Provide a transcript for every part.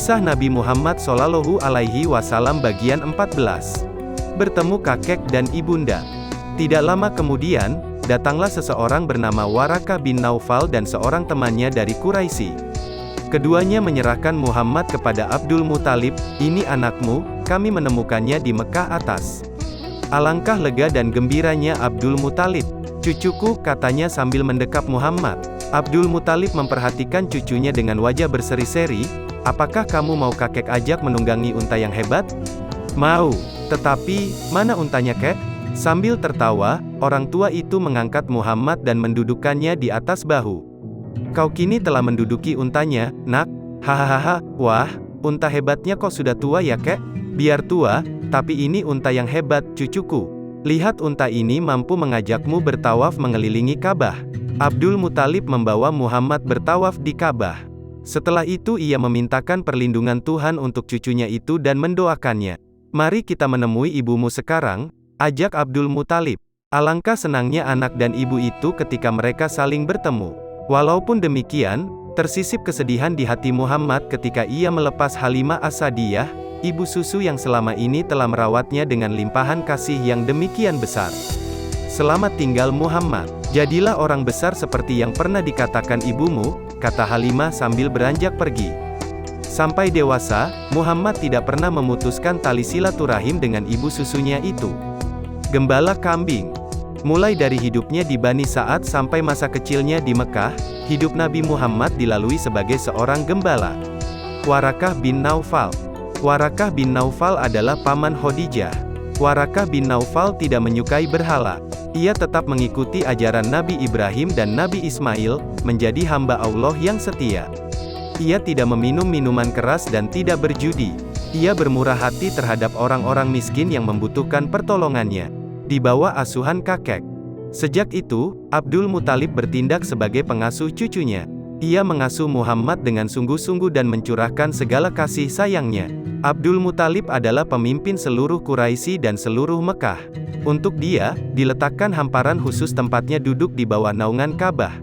Kisah Nabi Muhammad Shallallahu Alaihi Wasallam bagian 14. Bertemu kakek dan ibunda. Tidak lama kemudian, datanglah seseorang bernama Warakah bin Naufal dan seorang temannya dari Quraisy. Keduanya menyerahkan Muhammad kepada Abdul Muthalib. "Ini anakmu, kami menemukannya di Mekah atas." Alangkah lega dan gembiranya Abdul Muthalib. "Cucuku," katanya sambil mendekap Muhammad. Abdul Muthalib memperhatikan cucunya dengan wajah berseri-seri. "Apakah kamu mau kakek ajak menunggangi unta yang hebat?" "Mau. Tetapi, mana untanya, kek?" Sambil tertawa, orang tua itu mengangkat Muhammad dan mendudukkannya di atas bahu. "Kau kini telah menduduki untanya, nak." "Hahaha, wah, unta hebatnya kok sudah tua ya, kek?" "Biar tua, tapi ini unta yang hebat, cucuku. Lihat, unta ini mampu mengajakmu bertawaf mengelilingi Ka'bah." Abdul Muthalib membawa Muhammad bertawaf di Ka'bah. Setelah itu ia memintakan perlindungan Tuhan untuk cucunya itu dan mendoakannya. "Mari kita menemui ibumu sekarang," ajak Abdul Muthalib. Alangkah senangnya anak dan ibu itu ketika mereka saling bertemu. Walaupun demikian, tersisip kesedihan di hati Muhammad ketika ia melepas Halimah As-Sa'diyah, ibu susu yang selama ini telah merawatnya dengan limpahan kasih yang demikian besar. "Selamat tinggal Muhammad. Jadilah orang besar seperti yang pernah dikatakan ibumu," kata Halimah sambil beranjak pergi. Sampai dewasa, Muhammad tidak pernah memutuskan tali silaturahim dengan ibu susunya itu. Gembala kambing. Mulai dari hidupnya di Bani Sa'ad sampai masa kecilnya di Mekah, hidup Nabi Muhammad dilalui sebagai seorang gembala. Warakah bin Naufal. Warakah bin Naufal adalah paman Khadijah. Warakah bin Naufal tidak menyukai berhala. Ia tetap mengikuti ajaran Nabi Ibrahim dan Nabi Ismail, menjadi hamba Allah yang setia. Ia tidak meminum minuman keras dan tidak berjudi. Ia bermurah hati terhadap orang-orang miskin yang membutuhkan pertolongannya. Di bawah asuhan kakek. Sejak itu, Abdul Muthalib bertindak sebagai pengasuh cucunya. Ia mengasuh Muhammad dengan sungguh-sungguh dan mencurahkan segala kasih sayangnya. Abdul Muthalib adalah pemimpin seluruh Quraisy dan seluruh Mekah. Untuk dia, diletakkan hamparan khusus tempatnya duduk di bawah naungan Ka'bah.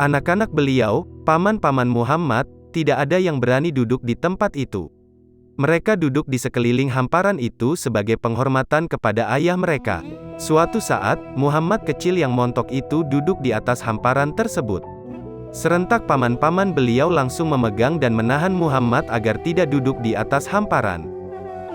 Anak-anak beliau, paman-paman Muhammad, tidak ada yang berani duduk di tempat itu. Mereka duduk di sekeliling hamparan itu sebagai penghormatan kepada ayah mereka. Suatu saat, Muhammad kecil yang montok itu duduk di atas hamparan tersebut. Serentak paman-paman beliau langsung memegang dan menahan Muhammad agar tidak duduk di atas hamparan.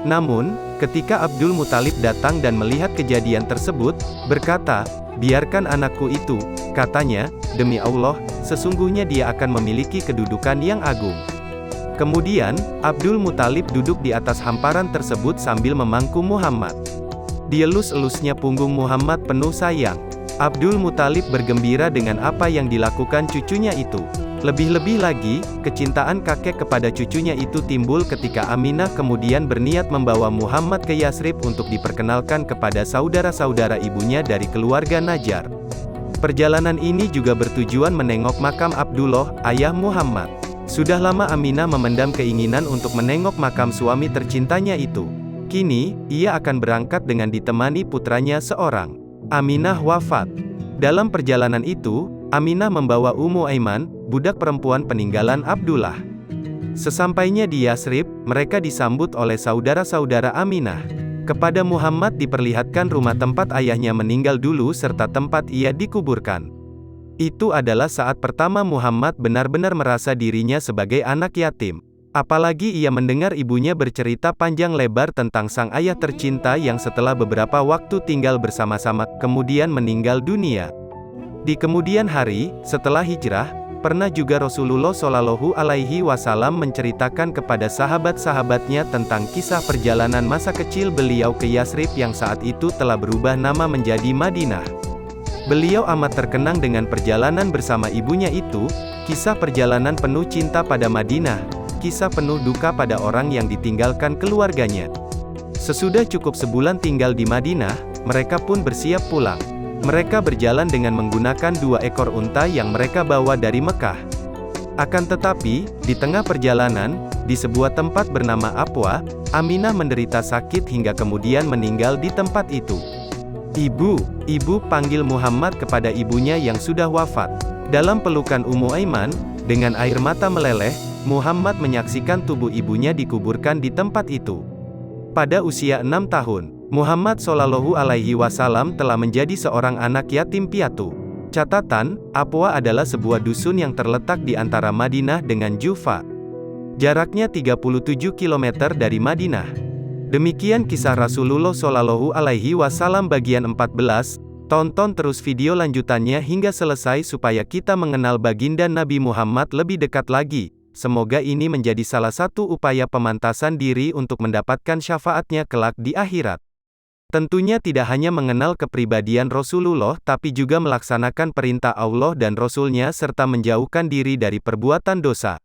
Namun, ketika Abdul Muthalib datang dan melihat kejadian tersebut, berkata, "Biarkan anakku itu," katanya, "demi Allah, sesungguhnya dia akan memiliki kedudukan yang agung." Kemudian, Abdul Muthalib duduk di atas hamparan tersebut sambil memangku Muhammad. Dielus-elusnya punggung Muhammad penuh sayang. Abdul Muthalib bergembira dengan apa yang dilakukan cucunya itu. Lebih-lebih lagi, kecintaan kakek kepada cucunya itu timbul ketika Aminah kemudian berniat membawa Muhammad ke Yasrib untuk diperkenalkan kepada saudara-saudara ibunya dari keluarga Najjar. Perjalanan ini juga bertujuan menengok makam Abdullah, ayah Muhammad. Sudah lama Aminah memendam keinginan untuk menengok makam suami tercintanya itu. Kini, ia akan berangkat dengan ditemani putranya seorang. Aminah wafat. Dalam perjalanan itu, Aminah membawa Ummu Aiman, budak perempuan peninggalan Abdullah. Sesampainya di Yasrib, mereka disambut oleh saudara-saudara Aminah. Kepada Muhammad diperlihatkan rumah tempat ayahnya meninggal dulu serta tempat ia dikuburkan. Itu adalah saat pertama Muhammad benar-benar merasa dirinya sebagai anak yatim. Apalagi ia mendengar ibunya bercerita panjang lebar tentang sang ayah tercinta yang setelah beberapa waktu tinggal bersama-sama, kemudian meninggal dunia. Di kemudian hari, setelah hijrah, pernah juga Rasulullah Shallallahu Alaihi Wasallam menceritakan kepada sahabat-sahabatnya tentang kisah perjalanan masa kecil beliau ke Yasrib yang saat itu telah berubah nama menjadi Madinah. Beliau amat terkenang dengan perjalanan bersama ibunya itu, kisah perjalanan penuh cinta pada Madinah, kisah penuh duka pada orang yang ditinggalkan keluarganya. Sesudah cukup sebulan tinggal di Madinah, mereka pun bersiap pulang. Mereka berjalan dengan menggunakan 2 ekor unta yang mereka bawa dari Mekah. Akan tetapi, di tengah perjalanan, di sebuah tempat bernama Abwa, Aminah menderita sakit hingga kemudian meninggal di tempat itu. "Ibu, ibu," panggil Muhammad kepada ibunya yang sudah wafat. Dalam pelukan Ummu Aiman, dengan air mata meleleh, Muhammad menyaksikan tubuh ibunya dikuburkan di tempat itu. Pada usia 6 tahun, Muhammad Shallallahu Alaihi Wasallam telah menjadi seorang anak yatim piatu. Catatan, Apwa adalah sebuah dusun yang terletak di antara Madinah dengan Jufa. Jaraknya 37 km dari Madinah. Demikian kisah Rasulullah Shallallahu Alaihi Wasallam bagian 14. Tonton terus video lanjutannya hingga selesai supaya kita mengenal baginda Nabi Muhammad lebih dekat lagi. Semoga ini menjadi salah satu upaya pemantasan diri untuk mendapatkan syafaatnya kelak di akhirat. Tentunya tidak hanya mengenal kepribadian Rasulullah tapi juga melaksanakan perintah Allah dan Rasul-Nya serta menjauhkan diri dari perbuatan dosa.